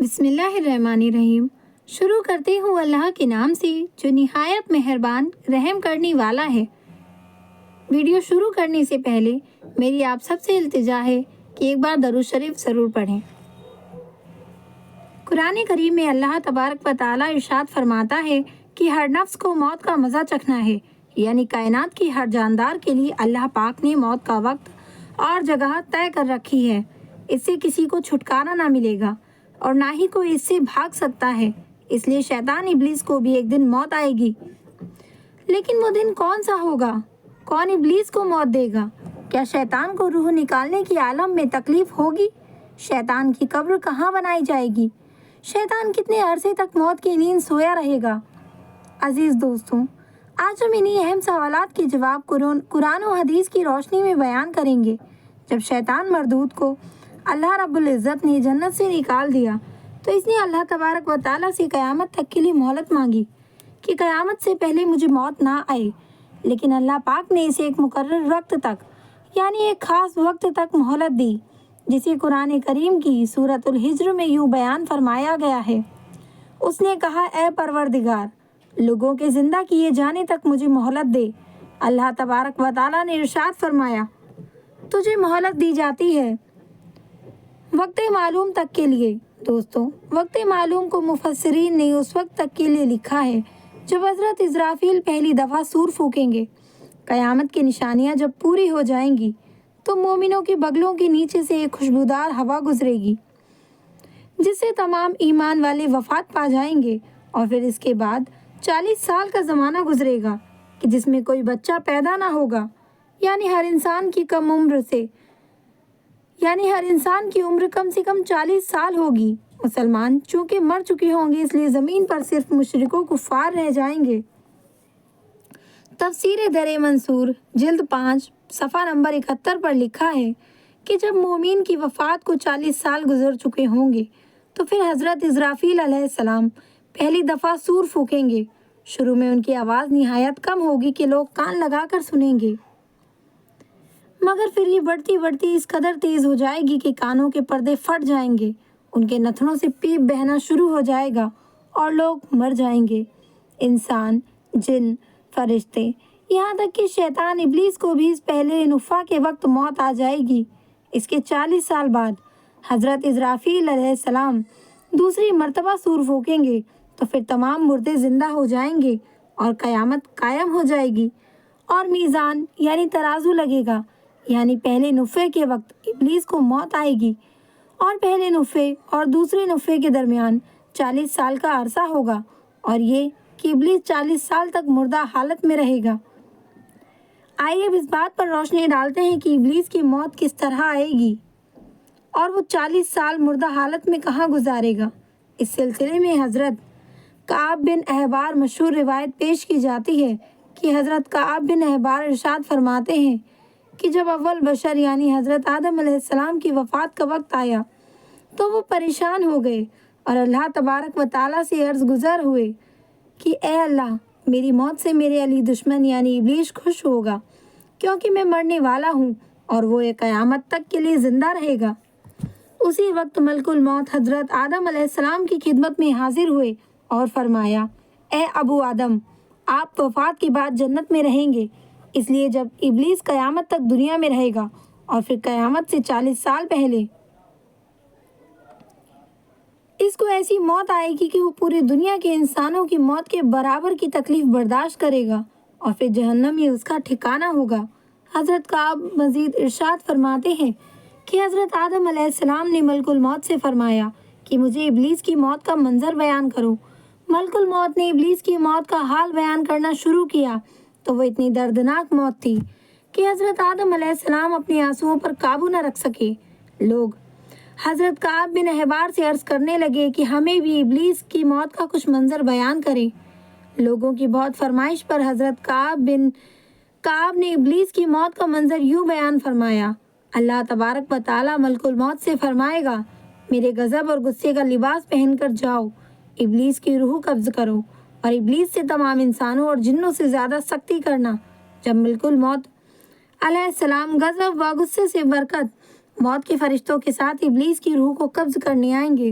بسم اللہ الرحمن الرحیم۔ شروع کرتے ہوں اللہ کے نام سے جو نہایت مہربان رحم کرنے والا ہے۔ ویڈیو شروع کرنے سے پہلے میری آپ سب سے التجا ہے کہ ایک بار درود شریف ضرور پڑھیں۔ قرآن کریم میں اللہ تبارک و تعالیٰ ارشاد فرماتا ہے کہ ہر نفس کو موت کا مزہ چکھنا ہے، یعنی کائنات کی ہر جاندار کے لیے اللہ پاک نے موت کا وقت اور جگہ طے کر رکھی ہے۔ اس سے کسی کو چھٹکارا نہ ملے گا اور نہ ہی کوئی اس سے بھاگ سکتا ہے۔ اس لیے شیطان ابلیس کو بھی ایک دن موت آئے گی، لیکن وہ دن کون سا ہوگا؟ کون ابلیس کو موت دے گا؟ کیا شیطان کو روح نکالنے کی عالم میں تکلیف ہوگی؟ شیطان کی قبر کہاں بنائی جائے گی؟ شیطان کتنے عرصے تک موت کی نیند سویا رہے گا؟ عزیز دوستوں، آج ہم انہی اہم سوالات کے جواب قرآن و حدیث کی روشنی میں بیان کریں گے۔ جب شیطان مردود کو اللہ رب العزت نے جنت سے نکال دیا تو اس نے اللہ تبارک و تعالیٰ سے قیامت تک کے لیے مہلت مانگی کہ قیامت سے پہلے مجھے موت نہ آئے، لیکن اللہ پاک نے اسے ایک مقرر وقت تک یعنی ایک خاص وقت تک مہلت دی، جسے قرآن کریم کی سورۃ الحجر میں یوں بیان فرمایا گیا ہے۔ اس نے کہا، اے پروردگار، لوگوں کے زندہ کیے جانے تک مجھے مہلت دے۔ اللہ تبارک و تعالیٰ نے ارشاد فرمایا، تجھے مہلت دی جاتی ہے وقت معلوم تک کے لیے۔ دوستوں، وقت معلوم کو مفسرین نے اس وقت تک کے لیے لکھا ہے جب حضرت اسرافیل پہلی دفعہ سور پھونکیں گے۔ قیامت کی نشانیاں جب پوری ہو جائیں گی تو مومنوں کے بغلوں کے نیچے سے ایک خوشبودار ہوا گزرے گی، جس سے تمام ایمان والے وفات پا جائیں گے، اور پھر اس کے بعد 40 سال کا زمانہ گزرے گا کہ جس میں کوئی بچہ پیدا نہ ہوگا، یعنی ہر انسان کی عمر کم سے کم 40 سال ہوگی۔ مسلمان چونکہ مر چکے ہوں گے، اس لیے زمین پر صرف مشرکوں کفار رہ جائیں گے۔ تفسیر در منصور جلد 5 صفحہ نمبر 71 پر لکھا ہے کہ جب مومن کی وفات کو 40 سال گزر چکے ہوں گے تو پھر حضرت اسرافیل علیہ السلام پہلی دفعہ سور پھونکیں گے۔ شروع میں ان کی آواز نہایت کم ہوگی کہ لوگ کان لگا کر سنیں گے، مگر پھر یہ بڑھتی اس قدر تیز ہو جائے گی کہ کانوں کے پردے پھٹ جائیں گے، ان کے نتنوں سے پیپ بہنا شروع ہو جائے گا اور لوگ مر جائیں گے۔ انسان، جن، فرشتے، یہاں تک کہ شیطان ابلیس کو بھی اس پہلے نفخہ کے وقت موت آ جائے گی۔ اس کے 40 سال بعد حضرت اسرافیل علیہ السلام دوسری مرتبہ سور پھونکیں گے تو پھر تمام مردے زندہ ہو جائیں گے اور قیامت قائم ہو جائے گی، اور میزان یعنی ترازو لگے گا۔ یعنی پہلے نفخے کے وقت ابلیس کو موت آئے گی اور پہلے نفخے اور دوسرے نفخے کے درمیان 40 سال کا عرصہ ہوگا، اور یہ کہ ابلیس 40 سال تک مردہ حالت میں رہے گا۔ آئیے اب اس بات پر روشنی ڈالتے ہیں کہ ابلیس کی موت کس طرح آئے گی اور وہ 40 سال مردہ حالت میں کہاں گزارے گا۔ اس سلسلے میں حضرت کعب بن احبار مشہور روایت پیش کی جاتی ہے کہ حضرت کعب بن احبار ارشاد فرماتے ہیں کہ جب اول بشر یعنی حضرت آدم علیہ السلام کی وفات کا وقت آیا تو وہ پریشان ہو گئے اور اللہ تبارک و تعالیٰ سے عرض گزار ہوئے کہ اے اللہ، میری موت سے میرے علی دشمن یعنی ابلیس خوش ہوگا، کیونکہ میں مرنے والا ہوں اور وہ ایک قیامت تک کے لیے زندہ رہے گا۔ اسی وقت ملک الموت حضرت آدم علیہ السلام کی خدمت میں حاضر ہوئے اور فرمایا، اے ابو آدم، آپ وفات کے بعد جنت میں رہیں گے، اس لیے جب ابلیس قیامت تک دنیا میں رہے گا اور پھر قیامت سے 40 سال پہلے اس کو ایسی موت آئے گی کہ وہ پوری دنیا کے انسانوں کی موت کے برابر کی تکلیف برداشت کرے گا، اور پھر جہنم ہی اس کا ٹھکانہ ہوگا۔ حضرت کعب مزید ارشاد فرماتے ہیں کہ حضرت آدم علیہ السلام نے ملک الموت سے فرمایا کہ مجھے ابلیس کی موت کا منظر بیان کرو۔ ملک الموت نے ابلیس کی موت کا حال بیان کرنا شروع کیا تو وہ اتنی دردناک موت تھی کہ حضرت آدم علیہ السلام اپنے آنسوؤں پر قابو نہ رکھ سکے۔ لوگ حضرت کعب بن احبار سے عرض کرنے لگے کہ ہمیں بھی ابلیس کی موت کا کچھ منظر بیان کریں۔ لوگوں کی بہت فرمائش پر حضرت کعب نے ابلیس کی موت کا منظر یوں بیان فرمایا، اللہ تبارک و تعالیٰ ملک الموت سے فرمائے گا، میرے غضب اور غصے کا لباس پہن کر جاؤ، ابلیس کی روح قبض کرو اور ابلیس سے تمام انسانوں اور جنوں سے زیادہ سختی کرنا۔ جب ملک الموت علیہ السلام غضب و غصے سے برکت موت کے فرشتوں کے ساتھ ابلیس کی روح کو قبض کرنے آئیں گے